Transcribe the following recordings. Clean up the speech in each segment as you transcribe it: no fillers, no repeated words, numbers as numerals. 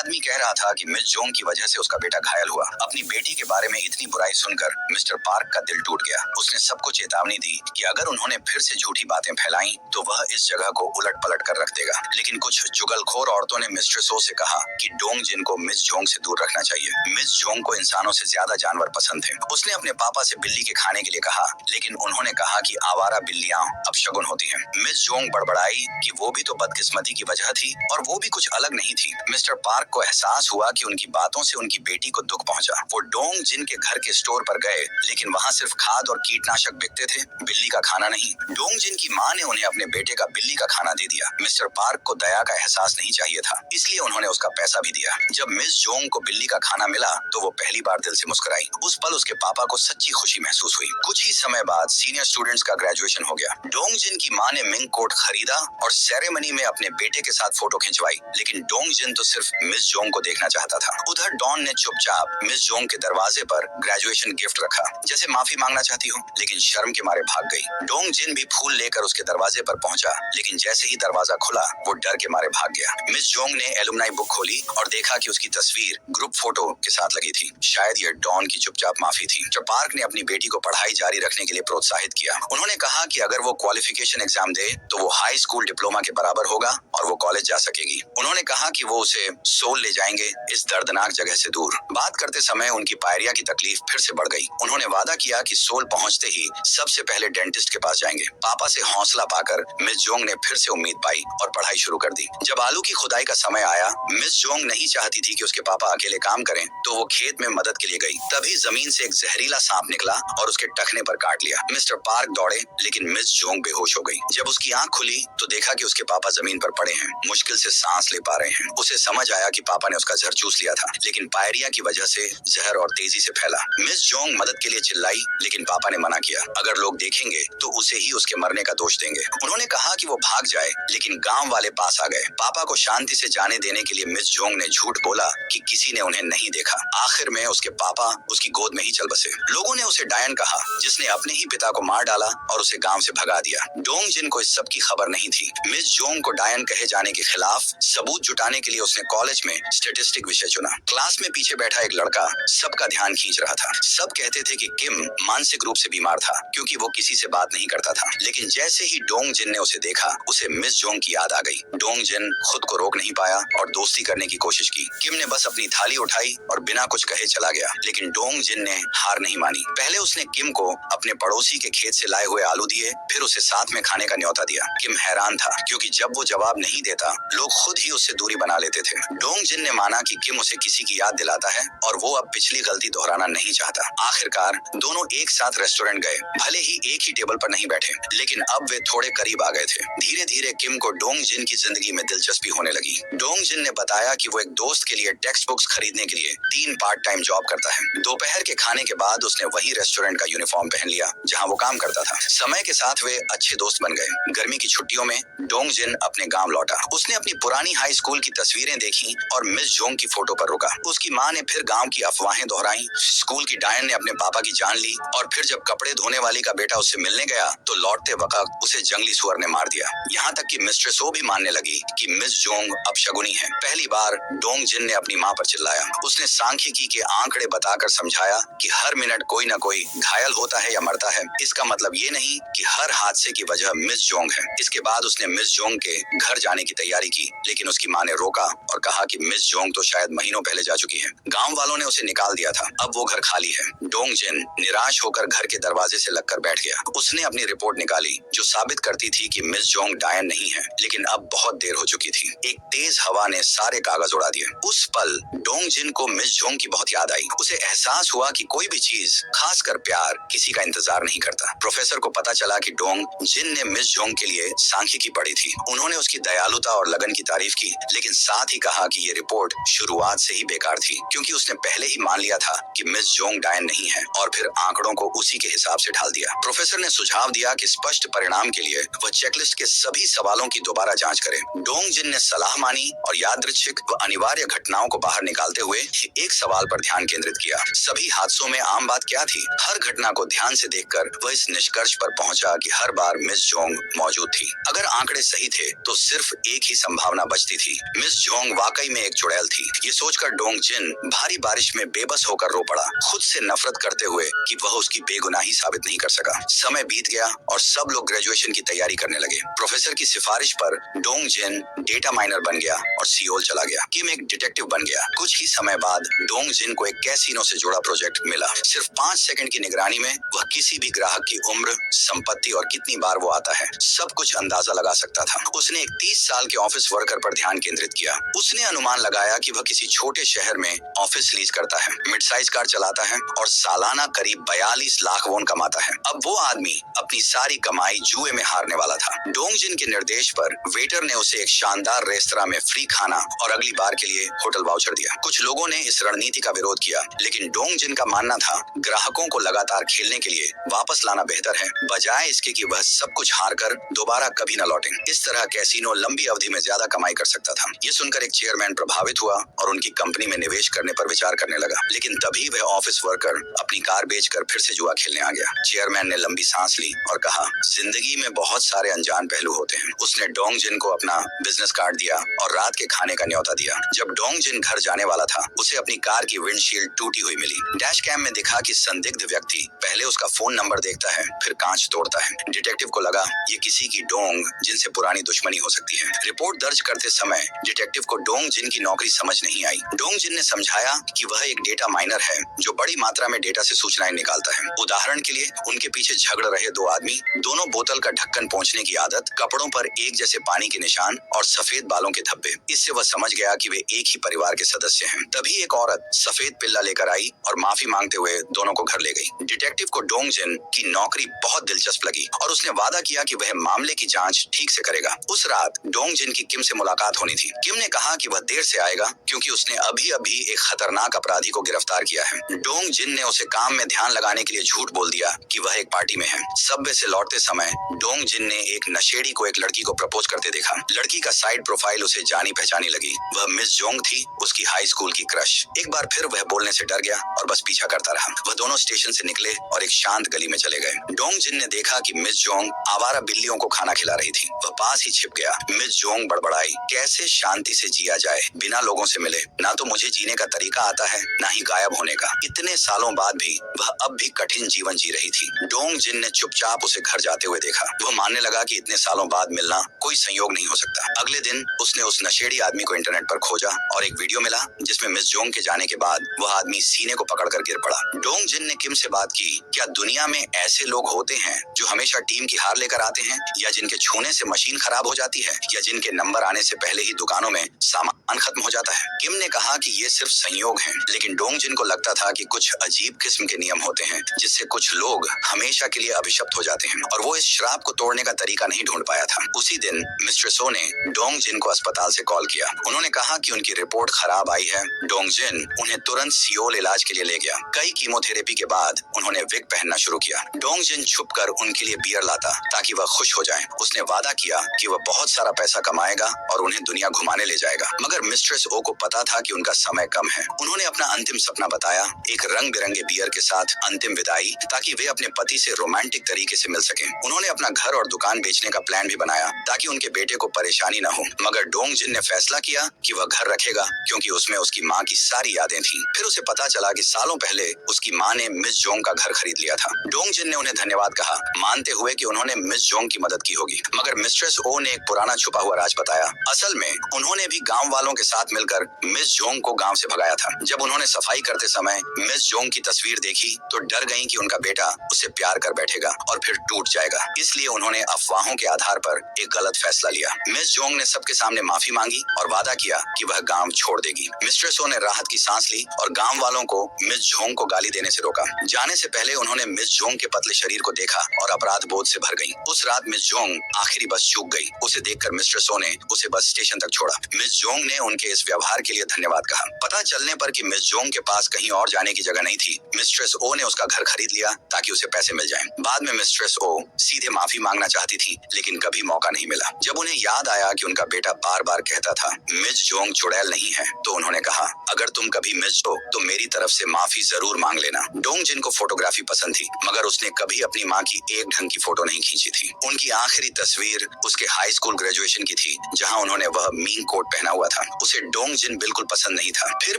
आदमी कह रहा था कि मिस जोंग की वजह से उसका बेटा घायल हुआ। अपनी बेटी के बारे में इतनी बुराई सुनकर मिस्टर पार्क का दिल टूट गया। उसने सबको चेतावनी दी कि अगर उन्होंने फिर से झूठी बातें फैलाई तो वह इस जगह को उलट पलट कर रख देगा। लेकिन कुछ चुगलखोर औरतों ने मिस्टर सो से कहा कि डोंग जिन को मिस जोंग से दूर रखना चाहिए। मिस जोंग को इंसानों से ज्यादा जानवर पसंद थे। उसने अपने पापा से बिल्ली के खाने के लिए कहा, लेकिन उन्होंने कहा कि आवारा बिल्लियां अपशगुन होती हैं। मिस जोंग बड़बड़ाई कि वो भी तो बदकिस्मती की वजह थी और वो भी कुछ अलग नहीं थी। मिस्टर पार्क को एहसास हुआ कि उनकी बातों से उनकी बेटी को दुख पहुंचा। वो डोंग जिन के घर के स्टोर पर गए, लेकिन वहां सिर्फ खाद और कीटनाशक बिकते थे, बिल्ली का खाना नहीं। डोंग जिन की मां ने उन्हें अपने बेटे का बिल्ली का खाना दे दिया। मिस्टर पार्क को दया का एहसास नहीं चाहिए था, इसलिए उन्होंने उसका पैसा भी दिया। जब मिस जोंग को बिल्ली का खाना मिला तो वो पहली बार दिल से मुस्कुराई। उस पल उसके पापा को सच्ची खुशी महसूस हुई। कुछ ही समय बाद सीनियर स्टूडेंट्स का ग्रेजुएशन हो गया। डोंग जिन की मां ने मिंक कोट खरीदा और सेरेमनी में अपने बेटे के साथ फोटो खिंचवाई, लेकिन डोंग जिन तो सिर्फ मिस जोंग को देखना चाहता था। उधर डॉन ने चुपचाप मिस जोंग के दरवाजे पर ग्रेजुएशन गिफ्ट रखा, जैसे माफी मांगना चाहती हो, लेकिन शर्म के मारे भाग गई। डोंग जिन भी फूल लेकर उसके दरवाजे पर पहुंचा, लेकिन जैसे ही दरवाजा खुला वो डर के मारे भाग गया। मिस जोंग ने एलुमनाई बुक खोली और देखा कि उसकी तस्वीर ग्रुप फोटो के साथ लगी थी। शायद ये डॉन की चुपचाप माफी थी। जब पार्क ने अपनी बेटी को पढ़ाई जारी रखने के लिए प्रोत्साहित किया, उन्होंने कहा कि अगर वो क्वालिफिकेशन एग्जाम दे तो वो हाई स्कूल डिप्लोमा के बराबर होगा और वो कॉलेज जा सकेगी। उन्होंने कहा कि वो उसे सोल ले जाएंगे, इस दर्दनाक जगह से दूर। बात करते समय उनकी पायरिया की तकलीफ फिर से बढ़ गई। उन्होंने वादा किया कि सोल पहुंचते ही सबसे पहले डेंटिस्ट के पास जाएंगे। पापा से हौसला पाकर मिस जोंग ने फिर से उम्मीद पाई और पढ़ाई शुरू कर दी। जब आलू की खुदाई का समय आया, मिस जोंग नहीं चाहती थी कि उसके पापा अकेले काम करें, तो वो खेत में मदद के लिए गई। तभी जमीन से एक जहरीला सांप निकला और उसके टखने पर काट लिया। मिस्टर पार्क दौड़े, लेकिन मिस जोंग बेहोश हो गई। जब उसकी आंख खुली तो देखा कि उसके पापा जमीन पर पड़े हैं, मुश्किल से सांस ले पा रहे हैं। उसे समझ आया कि पापा ने उसका जहर चूस लिया था, लेकिन पायरिया की वजह से जहर और तेजी से फैला। मिस जोंग मदद के लिए चिल्लाई, लेकिन पापा ने मना किया। अगर लोग देखेंगे तो उसे ही उसके मरने का दोष देंगे। उन्होंने कहा कि वो भाग जाए, लेकिन गांव वाले पास आ गए। पापा को शांति से जाने देने के लिए मिस जोंग ने झूठ बोला कि किसी ने उन्हें नहीं देखा। आखिर में उसके पापा उसकी गोद में ही चल बसे। लोगों ने उसे डायन कहा, जिसने अपने ही पिता को मार डाला और उसे गांव से भगा दिया। डोंग जिन को इस सब की खबर नहीं थी। मिस जोंग को डायन कहे जाने के खिलाफ सबूत जुटाने के लिए उसने कॉलेज में स्टैटिस्टिक विषय चुना। क्लास में पीछे बैठा एक लड़का सबका ध्यान खींच रहा था। सब कहते थे कि किम मानसिक रूप से बीमार था, क्योंकि वो किसी से बात नहीं करता था। लेकिन जैसे ही डोंग जिन ने उसे देखा, उसे मिस जोंग की याद आ गई। डोंग जिन खुद को रोक नहीं पाया और दोस्ती करने की कोशिश की। किम ने बस अपनी थाली उठाई और बिना कुछ कहे चला गया, लेकिन डोंग जिन ने हार नहीं मानी। पहले उसने किम को अपने पड़ोसी के खेत से लाए हुए आलू दिए, फिर उसे साथ में खाने का न्योता दिया। किम हैरान था, क्योंकि जब वो जवाब नहीं देता, लोग खुद ही उससे दूरी बना लेते थे। डोंग जिन ने माना कि किम उसे किसी की याद दिलाता है और वो अब पिछली गलती दोहराना नहीं चाहता। आखिरकार दोनों एक साथ रेस्टोरेंट गए। भले ही एक ही टेबल पर नहीं बैठे, लेकिन अब वे थोड़े करीब आ गए थे। धीरे धीरे किम को डोंग जिन की जिंदगी में दिलचस्पी होने लगी। डोंग जिन ने बताया कि वो एक दोस्त के लिए टेक्स्ट बुक्स खरीदने के लिए 3 पार्ट टाइम जॉब करता है। दोपहर के खाने के बाद उसने वही रेस्टोरेंट का यूनिफॉर्म पहन लिया जहाँ वो काम करता था। समय के साथ वे अच्छे दोस्त बन गए। गर्मी की छुट्टियों में डोंग जिन अपने गांव लौटा। उसने अपनी पुरानी हाई स्कूल की तस्वीरें देखी और मिस जोंग की फोटो पर रुका। उसकी माँ ने फिर गांव की अफवाहें दोहराई। स्कूल की डायन ने अपने पापा की जान ली और फिर जब कपड़े धोने वाली का बेटा उससे मिलने गया तो लौटते वक्त उसे जंगली सुअर ने मार दिया। यहाँ तक कि मिस्ट्रेस ओ भी मानने लगी कि मिस जोंग अपशगुनी है। पहली बार डोंग जिन ने अपनी माँ पर चिल्लाया। उसने सांख्यिकी के आंकड़े बताकर समझाया कि हर मिनट कोई न कोई घायल होता है या मरता है। इसका मतलब ये नहीं कि हर हादसे की वजह मिस जोंग है। इसके बाद उसने मिस जोंग के घर जाने की तैयारी की, लेकिन उसकी माँ ने रोका और कहा कि मिस जोंग तो शायद महीनों पहले जा चुकी है। गांव वालों ने उसे निकाल दिया था, अब वो घर खाली है। डोंग जिन निराश होकर घर के दरवाजे से लगकर बैठ गया। उसने अपनी रिपोर्ट निकाली जो साबित करती थी कि मिस जोंग डायन नहीं है, लेकिन अब बहुत देर हो चुकी थी। एक तेज हवा ने सारे कागज उड़ा दिए। उस पल डोंग जिन को मिस जोंग की बहुत याद आई। उसे एहसास हुआ कि कोई भी चीज, खासकर प्यार, किसी का इंतजार नहीं करता। प्रोफेसर को पता चला कि डोंग जिन ने मिस जोंग के लिए सांख्यिकी पढ़ी थी। उन्होंने उसकी दयालुता और लगन की तारीफ की, लेकिन साथ ही कहा कि ये रिपोर्ट शुरुआत से ही बेकार थी, क्योंकि उसने पहले ही मान लिया था कि मिस जोंग डायन नहीं है और फिर आंकड़ों को उसी के हिसाब से ढाल दिया। प्रोफेसर ने सुझाव दिया कि स्पष्ट परिणाम के लिए वह चेकलिस्ट के सभी सवालों की दोबारा जांच करे। डोंग जिन ने सलाह मानी और यादृच्छिक व अनिवार्य घटनाओं को बाहर निकालते हुए एक सवाल पर ध्यान केंद्रित किया। सभी हादसों में आम बात क्या थी? हर घटना को ध्यान से देखकर वह इस निष्कर्ष पर पहुंचा कि हर बार मिस जोंग मौजूद थी। अगर आंकड़े सही थे तो सिर्फ एक ही संभावना बचती थी, मिस जोंग वाकई में एक चुड़ैल थी। ये सोचकर डोंग जिन भारी बारिश में बेबस होकर रो पड़ा, खुद से नफरत करते हुए कि वह उसकी बेगुनाही साबित नहीं कर सका। समय बीत गया और सब लोग ग्रेजुएशन की तैयारी करने लगे। प्रोफेसर की सिफारिश पर डोंग जिन डेटा माइनर बन गया और सियोल चला गया। किम एक डिटेक्टिव बन गया। कुछ ही समय बाद डोंग जिन को एक कैसीनो से जुड़ा प्रोजेक्ट मिला। सिर्फ 5 सेकंड की निगरानी में वह किसी भी ग्राहक की उम्र, संपत्ति और कितनी बार वो आता है, सब कुछ अंदाजा लगा सकता था। उसने एक 30 साल के ऑफिस वर्कर पर ध्यान केंद्रित किया। उसने अनुमान लगाया कि वह किसी छोटे शहर में ऑफिस लीज करता है, मिड साइज कार चलाता है और सालाना करीब 42 लाख वोन कमाता है। अब वो आदमी अपनी सारी कमाई जुए में हारने वाला था। डोंग जिन के निर्देश पर वेटर ने उसे एक शानदार रेस्तरां में फ्री खाना और अगली बार के लिए होटल वाउचर दिया। कुछ लोगों ने इस रणनीति का विरोध किया, लेकिन डोंग जिन का मानना था ग्राहकों को लगातार खेलने के लिए वापस लाना बेहतर है, बजाय इसके कि वह सब कुछ हार कर दोबारा कभी न लौटें। इस तरह कैसीनो लंबी अवधि में ज्यादा कमाई कर सकता था। ये सुनकर एक चेयरमैन प्रभावित हुआ और उनकी कंपनी में निवेश करने पर विचार करने लगा। लेकिन तभी वह ऑफिस वर्कर अपनी कार बेचकर फिर से जुआ खेलने आ गया। चेयरमैन ने लंबी सांस ली और कहा, जिंदगी में बहुत सारे अनजान पहलू होते हैं। उसने डोंग जिन को अपना बिजनेस कार्ड दिया और रात के खाने का न्योता दिया। जब डोंग जिन घर जाने वाला था, उसे अपनी कार की विंडशील्ड टूटी हुई मिली। डैश कैम में दिखा कि संदिग्ध व्यक्ति पहले उसका फोन नंबर देखता है, फिर कांच तोड़ता है। डिटेक्टिव को लगा ये किसी की डोंग जिन से पुरानी दुश्मनी हो सकती है। रिपोर्ट दर्ज करते समय डिटेक्टिव को डोंग जिन की नौकरी समझ नहीं आई। डोंग जिन ने समझाया कि वह एक डेटा माइनर है जो बड़ी मात्रा में डेटा से सूचनाएं निकालता है। उदाहरण के लिए उनके पीछे झगड़ रहे 2 आदमी, दोनों बोतल का ढक्कन पोंछने की आदत, कपड़ों पर एक जैसे पानी के निशान और सफेद बालों के धब्बे। इससे वह समझ गया कि वे एक ही परिवार के सदस्य हैं। तभी एक औरत सफेद पिल्ला लेकर आई और माफी मांगते हुए दोनों को घर ले गई। डिटेक्टिव को डोंग जिन की नौकरी बहुत दिलचस्प लगी और उसने वादा किया कि वह मामले की जांच ठीक से करेगा। उस रात डोंग जिन की किम से मुलाकात होनी थी। किम ने कहा कि वह देर से आएगा क्योंकि उसने अभी एक खतरनाक अपराधी को गिरफ्तार किया है। डोंग जिन ने उसे काम में ध्यान लगाने के लिए झूठ बोल दिया कि वह एक पार्टी में है। सबवे से लौटते समय डोंग जिन ने एक नशेड़ी को एक लड़की को प्रपोज करते देखा। लड़की का साइड प्रोफाइल उसे जानी पहचानी लगी। वह मिस जोंग थी, उसकी हाई स्कूल की क्रश। एक बार फिर वह बोलने से डर गया और बस पीछा करता रहा। वह दोनों स्टेशन से निकले और एक शांत गली में चले गए। डोंग जिन ने देखा कि मिस जोंग आवारा बिल्लियों को खाना खिला रही थी। वह पास ही छिप गया। मिस जोंग बड़बड़ाई, कैसे शांति से जिया जाए बिना लोगों से मिले? ना तो मुझे जीने का तरीका आता है, ना ही गायब होने का। इतने सालों बाद भी वह अब भी कठिन जीवन जी रही थी। डोंग जिन ने चुपचाप उसे घर जाते हुए देखा। वह मानने लगा कि इतने सालों बाद मिलना कोई संयोग नहीं हो सकता। अगले दिन उसने उस नशेड़ी आदमी को इंटरनेट पर खोजा और एक वीडियो मिला जिसमें मिस जोंग के जाने के बाद वह आदमी सीने को पकड़कर गिर पड़ा। डोंग जिन ने किम से बात की, क्या दुनिया में ऐसे लोग होते हैं जो हमेशा टीम की हार लेकर आते हैं, या जिनके छूने से मशीन खराब हो जाती है, या जिनके नंबर आने से पहले ही दुकानों में सामान खत्म हो जाता है? किम ने कहा कि ये सिर्फ संयोग हैं, लेकिन डोंग जिन को लगता था कि कुछ अजीब किस्म के नियम होते हैं जिससे कुछ लोग हमेशा के लिए अभिशप्त हो जाते हैं, और वो इस श्राप को तोड़ने का तरीका नहीं ढूंढ पाया था। उसी दिन मिस्टर सो ने डोंग जिन को अस्पताल से कॉल किया। उन्होंने कहा कि उनकी रिपोर्ट खराब आई है। डोंग जिन उन्हें तुरंत सियोल इलाज के लिए ले गया। कई कीमोथेरेपी के बाद उन्होंने विग पहनना शुरू किया। डोंग जिन छुपकर उनके लिए बियर लाता ताकि वह खुश हो जाएं। उसने वादा किया कि वह बहुत सारा पैसा कमाएगा और उन्हें दुनिया घुमाने ले जाएगा। मगर मिस्ट्रेस ओ को पता था कि उनका समय कम है। उन्होंने अपना अंतिम सपना बताया, एक रंग बिरंगे बियर के साथ अंतिम विदाई, ताकि वे अपने पति से रोमांटिक तरीके से मिल सकें। उन्होंने अपना घर और दुकान बेचने का प्लान भी बनाया ताकि उनके बेटे को परेशानी न हो। मगर डोंग जिन ने फैसला किया कि वह घर रखेगा क्योंकि उसमें उसकी माँ की सारी यादें थीं। फिर उसे पता चला कि सालों पहले उसकी माँ ने मिस जोंग का घर खरीद लिया था। डोंग जिन ने उन्हें धन्यवाद कहा, मानते हुए कि उन्होंने मिस जोंग की मदद की होगी। मगर मिस्ट्रेस ओ ने एक पुराना छुपा हुआ राज बताया। असल में उन्होंने भी गांव वालों के साथ मिलकर मिस जोंग को गांव से भगाया था। जब उन्होंने सफाई करते समय मिस जोंग की तस्वीर देखी तो डर गईं कि उनका बेटा उससे प्यार कर बैठेगा और फिर टूट जाएगा। इसलिए उन्होंने अफवाहों के आधार पर एक गलत फैसला लिया। मिस जोंग ने सबके सामने माफी मांगी और वादा किया कि वह गांव छोड़ देगी। मिस्ट्रेस ओ ने राहत की सांस ली और गांव वालों को मिस जोंग को गाली देने से रोका। जाने से पहले उन्होंने मिस जोंग के पतले शरीर को देखा और अपराध बोध से भर गईं। उस रात मिस जोंग आखिरी बस चूक गई। उसे देखकर मिस्ट्रेस ओ ने उसे बस स्टेशन तक छोड़ा। मिस जोंग ने उनके इस व्यवहार के लिए धन्यवाद कहा। पता चलने पर कि मिस जोंग के पास कहीं और जाने की जगह नहीं थी, मिस्ट्रेस ओ ने उसका घर खरीद लिया ताकि उसे पैसे मिल जाएं। बाद में मिस्ट्रेस ओ सीधे माफी मांगना चाहती थी, लेकिन कभी मौका नहीं मिला। जब उन्हें याद आया कि उनका बेटा बार बार कहता था मिस जोंग चुड़ैल नहीं है, तो उन्होंने कहा, अगर तुम कभी मिस हो तो मेरी तरफ से माफी जरूर मांग लेना। डोंग जिन को फोटोग्राफी पसंद थी, मगर उसने कभी अपनी माँ की एक ढंग की फोटो नहीं खींची थी। उनकी आखिरी तस्वीर उसके हाई स्कूल ग्रेजुएशन की थी, जहाँ उन्होंने वह मीन कोट पहना हुआ था। था। उसे डोंग जिन बिल्कुल पसंद नहीं था। फिर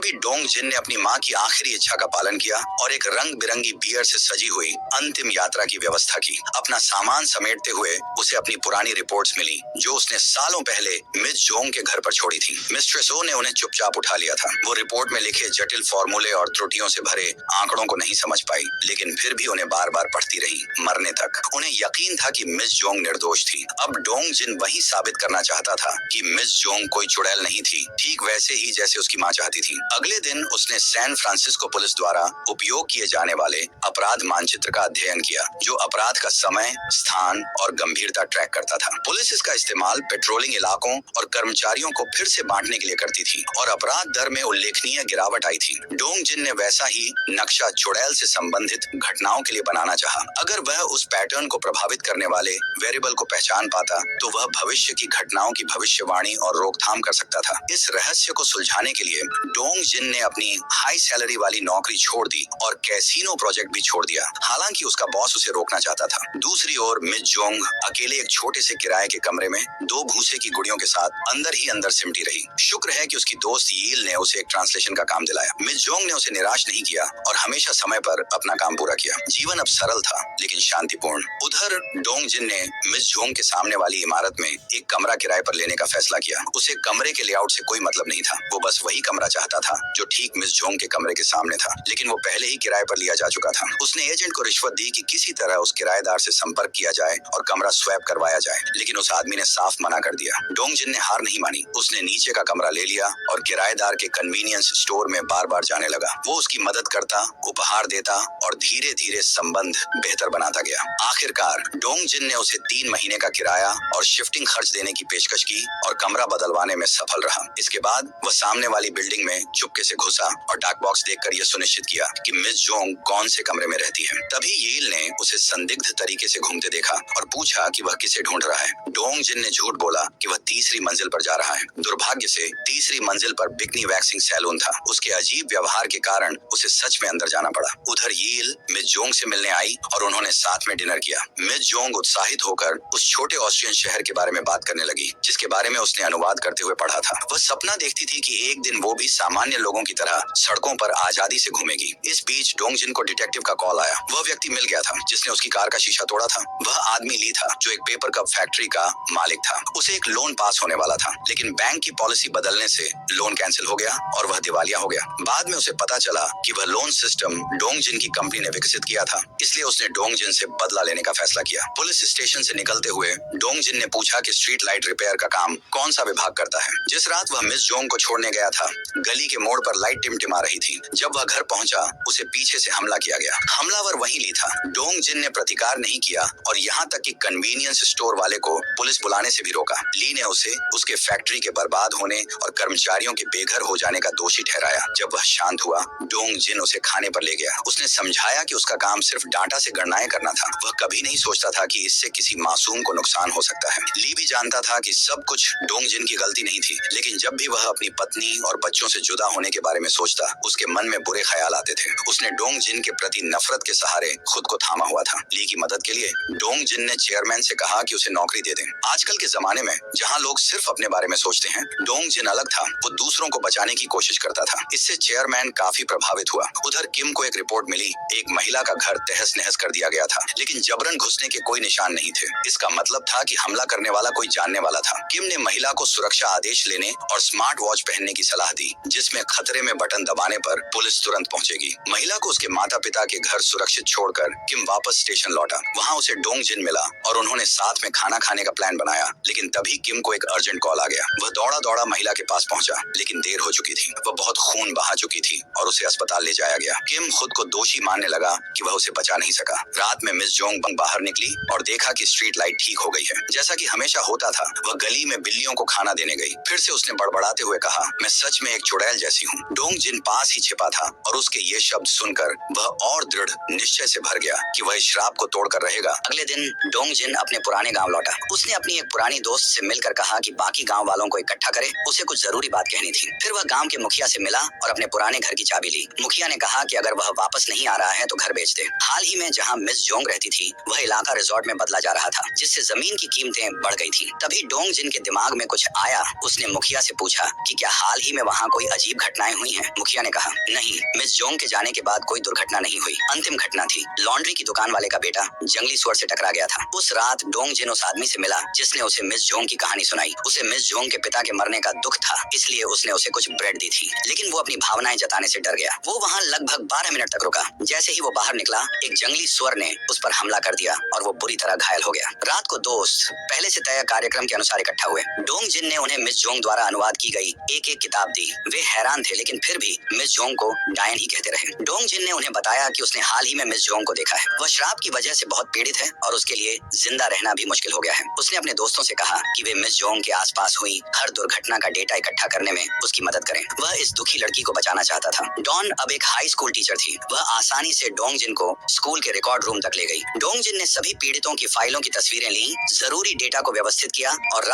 भी डोंग जिन ने अपनी माँ की आखिरी इच्छा का पालन किया और एक रंग बिरंगी बियर से सजी हुई अंतिम यात्रा की व्यवस्था की। अपना सामान समेटते हुए उसे अपनी पुरानी रिपोर्ट्स मिली जो उसने सालों पहले मिस जोंग के घर पर छोड़ी थी। मिस्ट्रेस ओ ने उन्हें चुपचाप उठा लिया था। वो रिपोर्ट में लिखे जटिल फॉर्मूले और त्रुटियों से भरे आंकड़ों को नहीं समझ पाई, लेकिन फिर भी उन्हें बार बार पढ़ती रही मरने तक। उन्हें यकीन था कि मिस जोंग निर्दोष थी। अब डोंग जिन वही साबित करना चाहता था कि मिस जोंग कोई चुड़ैल नहीं थी, ठीक वैसे ही जैसे उसकी माँ चाहती थी। अगले दिन उसने सैन फ्रांसिस्को पुलिस द्वारा उपयोग किए जाने वाले अपराध मानचित्र का अध्ययन किया, जो अपराध का समय, स्थान और गंभीरता ट्रैक करता था। पुलिस इसका इस्तेमाल पेट्रोलिंग इलाकों और कर्मचारियों को फिर से बांटने के लिए करती थी और अपराध दर में उल्लेखनीय गिरावट आई थी। डोंग जिन ने वैसा ही नक्शा चुड़ैल से संबंधित घटनाओं के लिए बनाना चाहा। अगर वह उस पैटर्न को प्रभावित करने वाले वेरिएबल को पहचान पाता तो वह भविष्य की घटनाओं की भविष्यवाणी और रोकथाम कर सकता था। इस रहस्य को सुलझाने के लिए डोंग जिन ने अपनी हाई सैलरी वाली नौकरी छोड़ दी और कैसीनो प्रोजेक्ट भी छोड़ दिया। हालांकि उसका बॉस उसे रोकना चाहता था। दूसरी ओर मिस जोंग अकेले एक छोटे से किराए के कमरे में 2 भूसे की गुड़ियों के साथ अंदर ही अंदर सिमटी रही। शुक्र है कि उसकी दोस्त यील ने उसे एक ट्रांसलेशन का काम दिलाया। मिस जोंग ने उसे निराश नहीं किया और हमेशा समय पर अपना काम पूरा किया। जीवन अब सरल था लेकिन शांतिपूर्ण। उधर डोंग जिन ने मिस जोंग के सामने वाली इमारत में एक कमरा किराए पर लेने का फैसला किया। उसे कमरे के लेआउट से कोई मतलब नहीं था। वो बस वही कमरा चाहता था जो ठीक मिस जोंग के कमरे के सामने था, लेकिन वो पहले ही किराए पर लिया जा चुका था। उसने एजेंट को रिश्वत दी कि किसी तरह उस किराएदार से संपर्क किया जाए और कमरा स्वैप करवाया जाए, लेकिन उस आदमी ने साफ मना कर दिया। डोंग जिन ने हार नहीं मानी। उसने नीचे का कमरा ले लिया और किराएदार के कन्वीनियंस स्टोर में बार बार जाने लगा। वो उसकी मदद करता, उपहार देता और धीरे धीरे संबंध बेहतर बनाता गया। आखिरकार डोंग जिन ने उसे 3 महीने का किराया और शिफ्टिंग खर्च देने की पेशकश की और कमरा बदलवाने में सफल रहा। इसके बाद वह सामने वाली बिल्डिंग में चुपके से घुसा और डाक बॉक्स देखकर यह सुनिश्चित किया कि मिस जोंग कौन से कमरे में रहती है। तभी यील ने उसे संदिग्ध तरीके से घूमते देखा और पूछा कि वह किसे ढूंढ रहा है। डोंग जिन ने झूठ बोला कि वह तीसरी मंजिल पर जा रहा है। दुर्भाग्य से तीसरी मंजिल पर बिकनी वैक्सिंग सैलून था। उसके अजीब व्यवहार के कारण उसे सच में अंदर जाना पड़ा। उधर यील मिस जोंग से मिलने आई और उन्होंने साथ में डिनर किया। मिस जोंग उत्साहित होकर उस छोटे ऑस्ट्रियन शहर के बारे में बात करने लगी जिसके बारे में उसने अनुवाद करते हुए पढ़ा था। वह सपना देखती थी कि एक दिन वो भी सामान्य लोगों की तरह सड़कों पर आजादी से घूमेगी। इस बीच डोंग जिन को डिटेक्टिव का कॉल आया। वह व्यक्ति मिल गया था जिसने उसकी कार का शीशा तोड़ा था। वह आदमी ली था जो एक पेपर कप फैक्ट्री का मालिक था। उसे एक लोन पास होने वाला था, लेकिन बैंक की पॉलिसी बदलने से लोन कैंसिल हो गया और वह दिवालिया हो गया। बाद में उसे पता चला कि वह लोन सिस्टम डोंग जिन की कंपनी ने विकसित किया था, इसलिए उसने डोंग जिन से बदला लेने का फैसला किया। पुलिस स्टेशन से निकलते हुए डोंग जिन ने पूछा कि स्ट्रीट लाइट रिपेयर का काम कौन सा विभाग करता है। जिस रात वह मिस जोंग को छोड़ने गया था, गली के मोड़ पर लाइट टिमटिमा रही थी। जब वह घर पहुंचा, उसे पीछे से हमला किया गया। हमलावर वही ली था। डोंग जिन ने प्रतिकार नहीं किया और यहाँ तक कि कन्वीनियंस स्टोर वाले को पुलिस बुलाने से भी रोका। ली ने उसे उसके फैक्ट्री के बर्बाद होने और कर्मचारियों के बेघर हो जाने का दोषी ठहराया। जब वह शांत हुआ, डोंग जिन उसे खाने पर ले गया। उसने समझाया कि उसका काम सिर्फ डाटा से गणनाएं करना था। वह कभी नहीं सोचता था कि इससे किसी मासूम को नुकसान हो सकता है। ली भी जानता था कि सब कुछ डोंग जिन की गलती नहीं थी, लेकिन जब भी वह अपनी पत्नी और बच्चों से जुदा होने के बारे में सोचता, उसके मन में बुरे ख्याल आते थे। उसने डोंग जिन के प्रति नफरत के सहारे खुद को थामा हुआ था। ली की मदद के लिए डोंग जिन ने चेयरमैन से कहा कि उसे नौकरी दे दें। आजकल के जमाने में जहां लोग सिर्फ अपने बारे में सोचते हैं, डोंग जिन अलग था। वो दूसरों को बचाने की कोशिश करता था। इससे चेयरमैन काफी प्रभावित हुआ। उधर किम को एक रिपोर्ट मिली, एक महिला का घर तहस नहस कर दिया गया था, लेकिन जबरन घुसने के कोई निशान नहीं थे। इसका मतलब था कि हमला करने वाला कोई जानने वाला था। किम ने महिला को सुरक्षा आदेश लेने और स्मार्ट वॉच पहनने की सलाह दी, जिसमें खतरे में बटन दबाने पर पुलिस तुरंत पहुंचेगी। महिला को उसके माता पिता के घर सुरक्षित छोड़कर किम वापस स्टेशन लौटा। वहां उसे डोंग जिन मिला और उन्होंने साथ में खाना खाने का प्लान बनाया, लेकिन तभी किम को एक अर्जेंट कॉल आ गया। वह दौड़ा दौड़ा महिला के पास पहुंचा, लेकिन देर हो चुकी थी। वह बहुत खून बहा चुकी थी और उसे अस्पताल ले जाया गया। किम खुद को दोषी मानने लगा कि वह उसे बचा नहीं सका। रात में मिस जोंग बाहर निकली और देखा कि स्ट्रीट लाइट ठीक हो गई है। जैसा कि हमेशा होता था, वह गली में बिल्लियों को खाना देने गई। फिर से उसने बड़बड़ाते हुए कहा, मैं सच में एक चुड़ैल जैसी हूँ। डोंग जिन पास ही छिपा था और उसके ये शब्द सुनकर वह और दृढ़ निश्चय से भर गया कि वह इस श्राप को तोड़कर रहेगा। अगले दिन डोंग जिन अपने पुराने गांव लौटा। उसने अपनी एक पुरानी दोस्त से मिलकर कहा कि बाकी गांव वालों को इकट्ठा करे, उसे कुछ जरूरी बात कहनी थी। फिर वह गांव के मुखिया से मिला और अपने पुराने घर की चाबी ली। मुखिया ने कहा कि अगर वह वापस नहीं आ रहा है तो घर बेच दे। हाल ही में जहां मिस जोंग रहती थी, वह इलाका रिजॉर्ट में बदला जा रहा था, जिससे जमीन की कीमतें बढ़ गई थी। तभी डोंग जिन के दिमाग में कुछ आया। उसने मुखिया मुखिया से पूछा कि क्या हाल ही में वहाँ कोई अजीब घटनाएं हुई हैं? मुखिया ने कहा, नहीं, मिस जोंग के जाने के बाद कोई दुर्घटना नहीं हुई। अंतिम घटना थी, लॉन्ड्री की दुकान वाले का बेटा जंगली सुअर से टकरा गया था। उस रात डोंग जिन उस आदमी से मिला जिसने उसे मिस जोंग की कहानी सुनाई। उसे मिस जोंग के पिता के मरने का दुख था, इसलिए उसने उसे कुछ ब्रेड दी थी, लेकिन वो अपनी भावनाएं जताने से डर गया। वो वहाँ लगभग 12 मिनट तक रुका। जैसे ही वो बाहर निकला, एक जंगली सुअर ने उस पर हमला कर दिया और वो बुरी तरह घायल हो गया। रात को दोस्त पहले से तय कार्यक्रम के अनुसार इकट्ठा हुए। डोंग जिन ने उन्हें मिस जोंग द्वारा अनुवाद की गई एक किताब दी। वे हैरान थे, लेकिन फिर भी मिस जोंग को डायन ही कहते रहे। डोंग जिन ने उन्हें बताया कि उसने हाल ही में मिस जोंग को देखा है। वह श्राप की वजह से बहुत पीड़ित है और उसके लिए जिंदा रहना भी मुश्किल हो गया है। उसने अपने दोस्तों से कहा कि वे मिस जोंग के आसपास हुई हर दुर्घटना का डेटा इकट्ठा करने में उसकी मदद करें। वह इस दुखी लड़की को बचाना चाहता था। डॉन अब एक हाई स्कूल टीचर थी। वह आसानी से डोंग जिन को स्कूल के रिकॉर्ड रूम तक ले गई। डोंग जिन ने सभी पीड़ितों की फाइलों की तस्वीरें ली, जरूरी डेटा को व्यवस्थित किया और